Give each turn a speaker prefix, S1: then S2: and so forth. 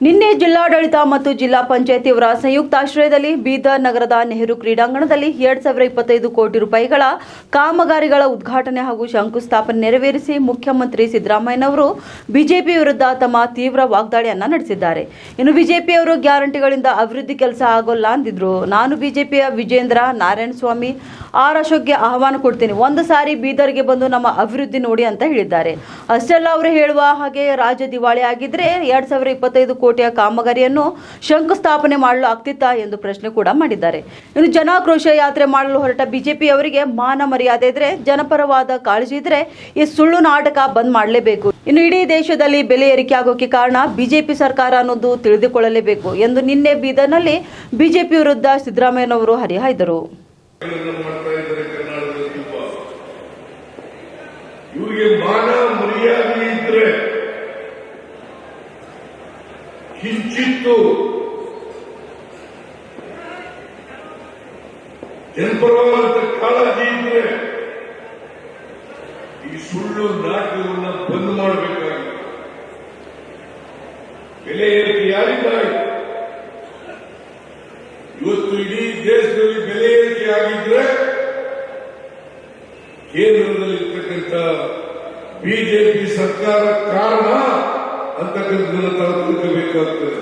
S1: ನಿನ್ನೆ ಜಿಲ್ಲಾಡಳಿತ ಮತ್ತು ಜಿಲ್ಲಾ ಪಂಚಾಯತ್ ಇವರ ಸಂಯುಕ್ತ ಆಶ್ರಯದಲ್ಲಿ ಬೀದರ್ ನಗರದ ನೆಹರು ಕ್ರೀಡಾಂಗಣದಲ್ಲಿ 2025 ಕೋಟಿ ರೂಪಾಯಿಗಳ ಕಾಮಗಾರಿಗಳ ಉದ್ಘಾಟನೆ ಹಾಗೂ ಶಂಕುಸ್ಥಾಪನೆ ನೆರವೇರಿಸಿ ಮುಖ್ಯಮಂತ್ರಿ ಸಿದ್ದರಾಮಯ್ಯನವರು ಬಿಜೆಪಿ ವಿರುದ್ಧ ತಮ್ಮ ತೀವ್ರ ವಾಗ್ದಾಳಿಯನ್ನ ನಡೆಸಿದ್ದಾರೆ. ಇನ್ನು ಬಿಜೆಪಿಯವರು ಗ್ಯಾರಂಟಿಗಳಿಂದ ಅಭಿವೃದ್ಧಿ ಕೆಲಸ ಆಗೋಲ್ಲ ಅಂದಿದ್ರು. ನಾನು ಬಿಜೆಪಿಯ ವಿಜೇಂದ್ರ ನಾರಾಯಣಸ್ವಾಮಿ ಆರ್ ಅಶೋಕ್ಗೆ ಆಹ್ವಾನ ಕೊಡ್ತೀನಿ, ಒಂದು ಸಾರಿ ಬೀದರ್ಗೆ ಬಂದು ನಮ್ಮ ಅಭಿವೃದ್ಧಿ ನೋಡಿ ಅಂತ ಹೇಳಿದ್ದಾರೆ. ಅಷ್ಟೆಲ್ಲ ಅವರು ಹೇಳುವ ಹಾಗೆ ರಾಜ್ಯ ದಿವಾಳಿ ಆಗಿದ್ರೆ 2025 ಕೋಟಿಯ ಕಾಮಗಾರಿಯನ್ನು ಶಂಕುಸ್ಥಾಪನೆ ಮಾಡಲು ಆಗ್ತಿತ್ತಾ ಎಂದು ಪ್ರಶ್ನೆ ಕೂಡ ಮಾಡಿದ್ದಾರೆ. ಇನ್ನು ಜನಾಕ್ರೋಶ ಯಾತ್ರೆ ಮಾಡಲು ಹೊರಟ ಬಿಜೆಪಿಯವರಿಗೆ ಮಾನ ಮರ್ಯಾದೆ ಇದ್ರೆ, ಜನಪರವಾದ ಕಾಳಜಿ ಇದ್ರೆ ಈ ಸುಳ್ಳು ನಾಟಕ ಬಂದ್ ಮಾಡಲೇಬೇಕು. ಇನ್ನು ಇಡೀ ದೇಶದಲ್ಲಿ ಬೆಲೆ ಏರಿಕೆ ಆಗೋಕೆ ಕಾರಣ ಬಿಜೆಪಿ ಸರ್ಕಾರ ಅನ್ನೋದು ತಿಳಿದುಕೊಳ್ಳಲೇಬೇಕು ಎಂದು ನಿನ್ನೆ ಬೀದರ್ನಲ್ಲಿ ಬಿಜೆಪಿ ವಿರುದ್ಧ ಸಿದ್ದರಾಮಯ್ಯನವರು ಹರಿಹಾಯ್ದರು.
S2: ಇವರಿಗೆ ಮಾನ ಮರ್ಯಾದೆ ಇದ್ರೆ, ಕಿಂಚಿತ್ತು ಜನಪರವಾದ ಕಾಳಜಿ ಇದ್ರೆ ಈ ಸುಳ್ಳು ನಾಟಕವನ್ನು ಬಂದ್ ಮಾಡಬೇಕಾಗಿದೆ. ಬೆಲೆ ಏರಿಕೆ ಯಾರಿದ್ದಾರೆ? ಇವತ್ತು ಇಡೀ ದೇಶದಲ್ಲಿ ಬೆಲೆ ಏರಿಕೆ ಆಗಿದ್ರೆ ಕೇಂದ್ರದಲ್ಲಿರ್ತಕ್ಕಂಥ ಬಿಜೆಪಿ ಸರ್ಕಾರ ಕಾರಣ ಅಂತಕ್ಕಂಥದ್ದನ್ನು ತಾವು ತಿಳ್ಕಬೇಕಾಗ್ತದೆ.